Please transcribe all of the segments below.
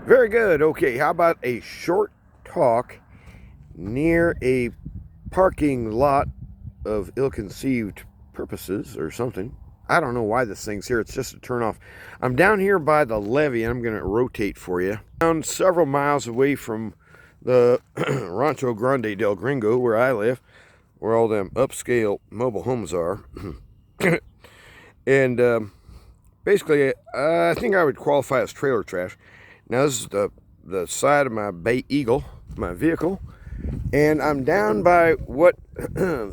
Very good. Okay, how about a short talk near a parking lot of ill-conceived purposes or something? I don't know why this thing's here. It's just a turn off. I'm down here by the levee, and I'm going to rotate for you. Down several miles away from the Rancho Grande del Gringo, where I live, where all them upscale mobile homes are. And basically, I think I would qualify as trailer trash. Now, this is the side of my Bay Eagle, my vehicle, and I'm down by what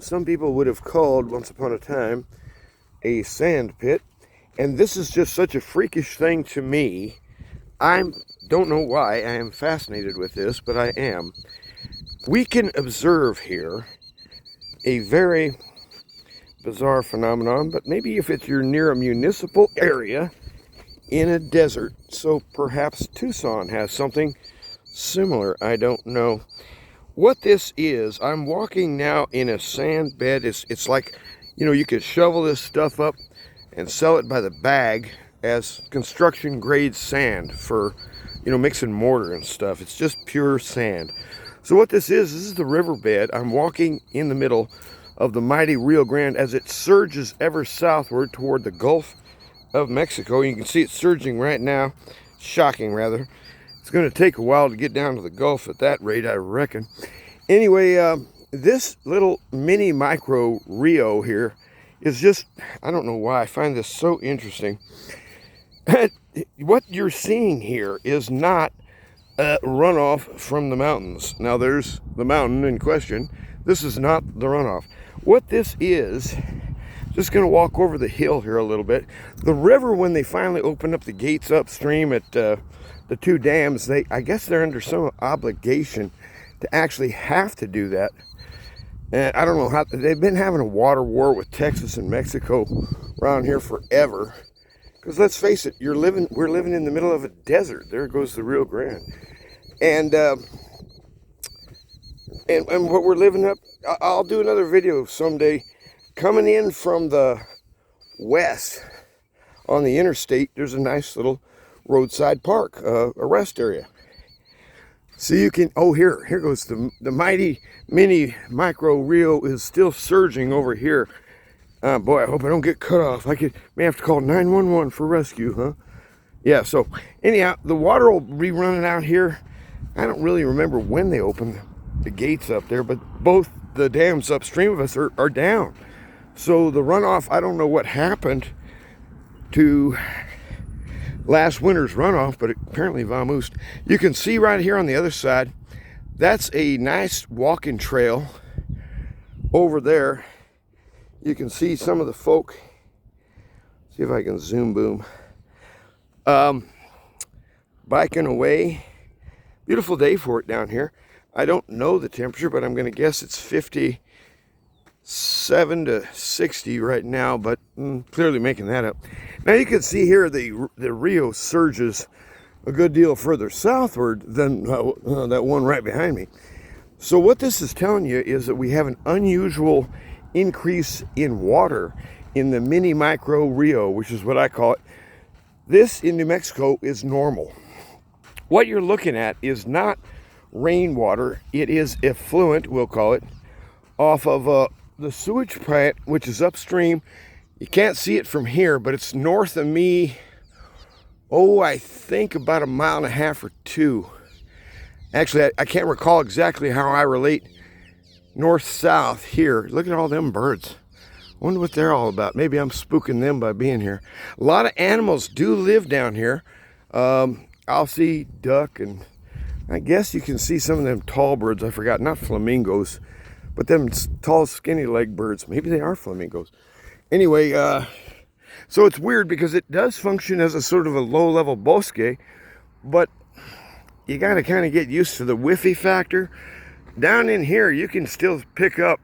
some people would have called, once upon a time, a sand pit. And this is just such a freakish thing to me. I don't know why. I am fascinated with this, but I am. We can observe here a very bizarre phenomenon, but maybe if you're near a municipal area in a desert. So perhaps Tucson has something similar. I don't know. What this is, I'm walking now in a sand bed. It's like, you know, you could shovel this stuff up and sell it by the bag as construction grade sand for, you know, mixing mortar and stuff. It's just pure sand. So what this is the riverbed. I'm walking in the middle of the mighty Rio Grande as it surges ever southward toward the Gulf of Mexico. You can see it surging right now. Shocking, rather. It's going to take a while to get down to the Gulf at that rate, I reckon. Anyway, this little mini micro Rio here is just, I don't know why, I find this so interesting. What you're seeing here is not runoff from the mountains. Now, there's the mountain in question. This is not the runoff. What this is, just going to walk over the hill here a little bit. The river, when they finally opened up the gates upstream at the two dams, I guess they're under some obligation to actually have to do that. And I don't know how, they've been having a water war with Texas and Mexico around here forever. Because let's face it, we're living in the middle of a desert. There goes the Rio Grande. And what we're living up, I'll do another video someday. Coming in from the west on the interstate, there's a nice little roadside park, a rest area. So you can, oh, here goes the mighty mini micro Rio is still surging over here. Boy, I hope I don't get cut off. May have to call 911 for rescue, huh? Yeah, so anyhow, the water will be running out here. I don't really remember when they opened the gates up there, but both the dams upstream of us are down. So the runoff, I don't know what happened to last winter's runoff, but it apparently vamoosed. You can see right here on the other side, that's a nice walking trail over there. You can see some of the folk. See if I can zoom boom. Biking away. Beautiful day for it down here. I don't know the temperature, but I'm going to guess it's 57 to 60 right now, but clearly making that up. Now you can see here the Rio surges a good deal further southward than that one right behind me. So what this is telling you is that we have an unusual increase in water in the mini micro Rio, which is what I call it. This in New Mexico is normal. What you're looking at is not rainwater. It is effluent, we'll call it, off of the sewage plant, which is upstream. You can't see it from here, but it's north of me. Oh, I think about 1.5 miles or 2. Actually, I can't recall exactly how I relate north-south here. Look at all them birds. I wonder what they're all about. Maybe I'm spooking them by being here. A lot of animals do live down here. I'll see duck, and I guess you can see some of them tall birds. I forgot, not flamingos, but them tall, skinny leg birds. Maybe they are flamingos. Anyway, so it's weird because it does function as a sort of a low-level bosque, but you got to kind of get used to the whiffy factor. Down in here, you can still pick up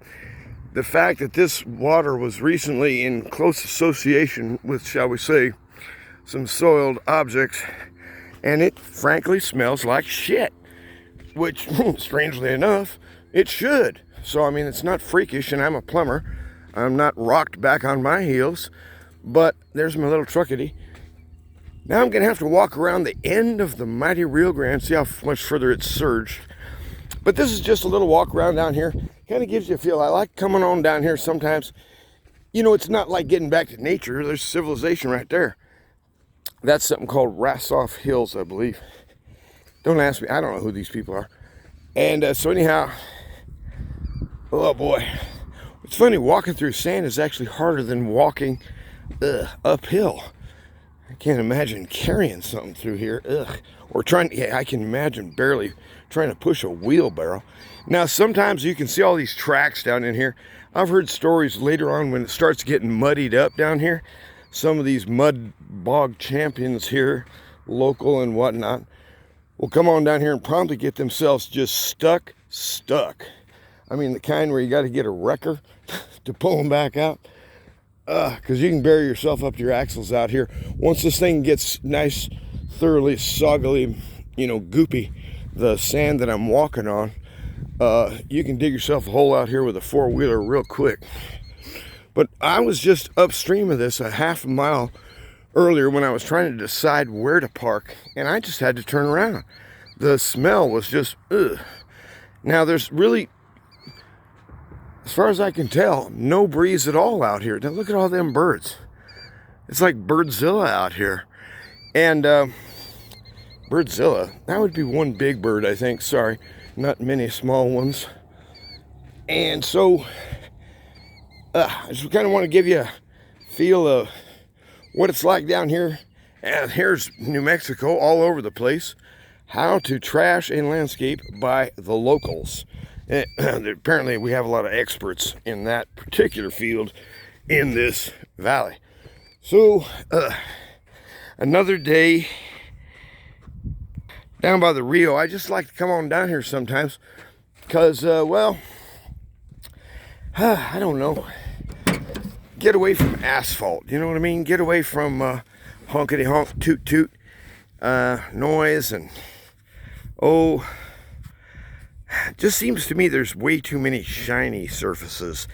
the fact that this water was recently in close association with, shall we say, some soiled objects, and it frankly smells like shit, which, strangely enough, it should. So, I mean, it's not freakish, and I'm a plumber. I'm not rocked back on my heels, but there's my little truckity. Now I'm going to have to walk around the end of the mighty Rio Grande, see how much further it's surged. But this is just a little walk around down here. Kind of gives you a feel. I like coming on down here sometimes. You know, it's not like getting back to nature. There's civilization right there. That's something called Rassoff Hills, I believe. Don't ask me. I don't know who these people are. And so anyhow, oh boy. It's funny, walking through sand is actually harder than walking uphill. I can't imagine carrying something through here. Or trying, yeah, I can imagine barely trying to push a wheelbarrow. Now, sometimes you can see all these tracks down in here. I've heard stories later on when it starts getting muddied up down here. Some of these mud bog champions here, local and whatnot, will come on down here and promptly get themselves just stuck. I mean, the kind where you got to get a wrecker to pull them back out. Because you can bury yourself up to your axles out here. Once this thing gets nice, thoroughly, soggily, goopy, the sand that I'm walking on, you can dig yourself a hole out here with a four-wheeler real quick. But I was just upstream of this a half a mile earlier when I was trying to decide where to park, and I just had to turn around. The smell was just, ugh. Now, there's really, as far as I can tell, no breeze at all out here. Now, look at all them birds. It's like Birdzilla out here. And Birdzilla, that would be one big bird, I think. Sorry, not many small ones. And so, I just kind of want to give you a feel of what it's like down here. And here's New Mexico all over the place. How to trash a landscape by the locals. Apparently we have a lot of experts in that particular field in this valley. So, another day down by the Rio. I just like to come on down here sometimes because, well, I don't know. Get away from asphalt, you know what I mean? Get away from honkety honk, toot toot noise, and just seems to me there's way too many shiny surfaces.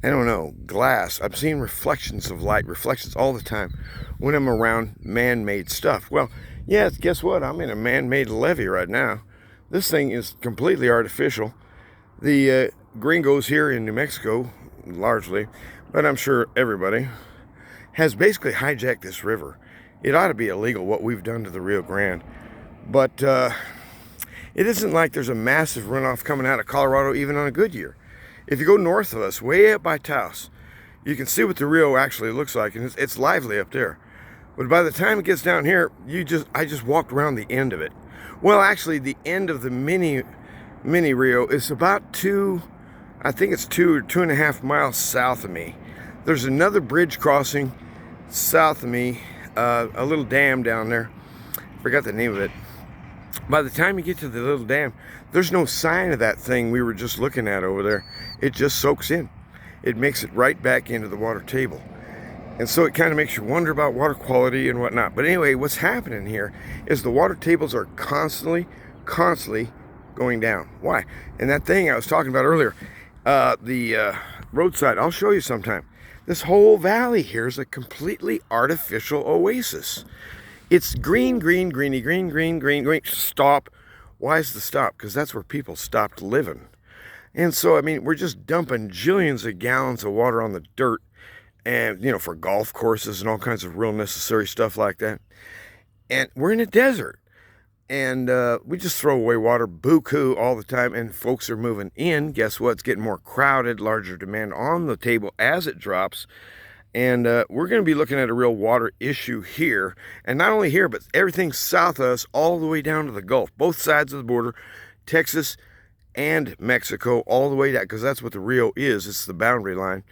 I don't know, glass. I'm seeing reflections of light, reflections all the time when I'm around man-made stuff. Well, yeah, guess what? I'm in a man-made levee right now. This thing is completely artificial. The gringos here in New Mexico, largely, but I'm sure everybody, has basically hijacked this river. It ought to be illegal what we've done to the Rio Grande. But it isn't like there's a massive runoff coming out of Colorado even on a good year. If you go north of us, way up by Taos, you can see what the Rio actually looks like, and it's lively up there. But by the time it gets down here, I just walked around the end of it. Well, actually, the end of the mini Rio is about I think it's 2 or 2.5 miles south of me. There's another bridge crossing south of me, a little dam down there. Forgot the name of it. By the time you get to the little dam, there's no sign of that thing we were just looking at over there. It just soaks in. It makes it right back into the water table. And so it kind of makes you wonder about water quality and whatnot. But anyway, what's happening here is the water tables are constantly going down. Why? And that thing I was talking about earlier, the roadside, I'll show you sometime. This whole valley here is a completely artificial oasis. It's green, greeny, green. Stop. Why is the stop? Because that's where people stopped living. And so, I mean, we're just dumping jillions of gallons of water on the dirt, and, for golf courses and all kinds of real necessary stuff like that. And we're in a desert. And we just throw away water buku all the time, and folks are moving in. Guess what? It's getting more crowded, larger demand on the table as it drops. And we're going to be looking at a real water issue here. And not only here, but everything south of us all the way down to the Gulf. Both sides of the border, Texas and Mexico, all the way down, because that's what the Rio is. It's the boundary line.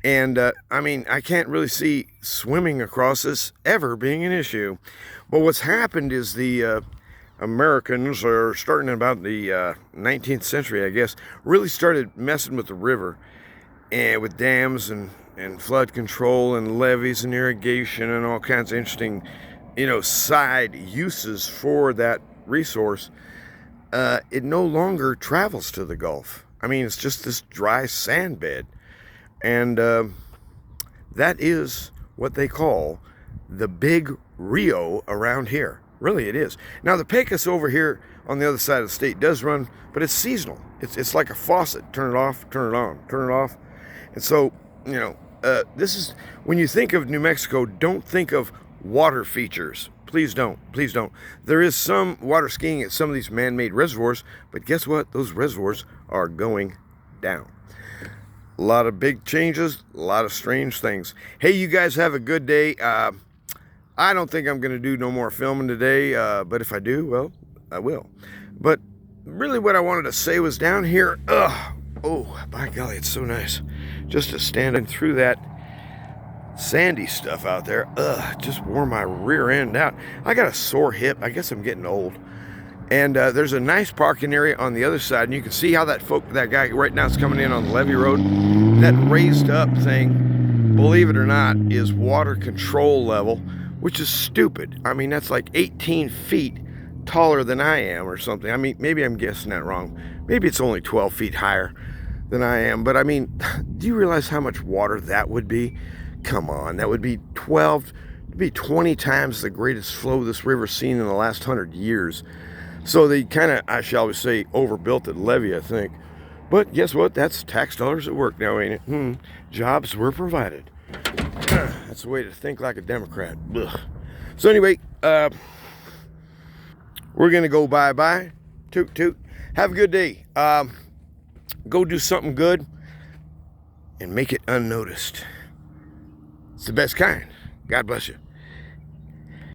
And, I mean, I can't really see swimming across this ever being an issue. But what's happened is the Americans are starting in about the 19th century, I guess, really started messing with the river and with dams and flood control and levees and irrigation and all kinds of interesting, side uses for that resource. It no longer travels to the Gulf. I mean, it's just this dry sand bed. And that is what they call the Big Rio around here. Really, it is. Now, the Pecos over here on the other side of the state does run, but it's seasonal. It's like a faucet. Turn it off, turn it on, turn it off. And so, you know, this is, when you think of New Mexico, don't think of water features. Please don't. Please don't. There is some water skiing at some of these man-made reservoirs, but guess what? Those reservoirs are going down. A lot of big changes, a lot of strange things. Hey, you guys have a good day. I don't think I'm going to do no more filming today, but if I do, well, I will. But really what I wanted to say was down here, oh, by golly, it's so nice just to stand in through that sandy stuff out there. Just wore my rear end out. I got a sore hip. I guess I'm getting old. And there's a nice parking area on the other side, and you can see how that guy right now is coming in on the levee road. That raised up thing, believe it or not, is water control level, which is stupid. I mean, that's like 18 feet taller than I am or something. I mean, maybe I'm guessing that wrong. Maybe it's only 12 feet higher than I am. But I mean, do you realize how much water that would be? Come on, that would be 20 times the greatest flow this river's seen in the last 100 years. So they kind of, I shall say, overbuilt the levee, I think. But guess what? That's tax dollars at work now, ain't it? Jobs were provided. That's the way to think like a Democrat. Ugh. So anyway, we're going to go bye-bye. Toot, toot. Have a good day. Go do something good and make it unnoticed. It's the best kind. God bless you.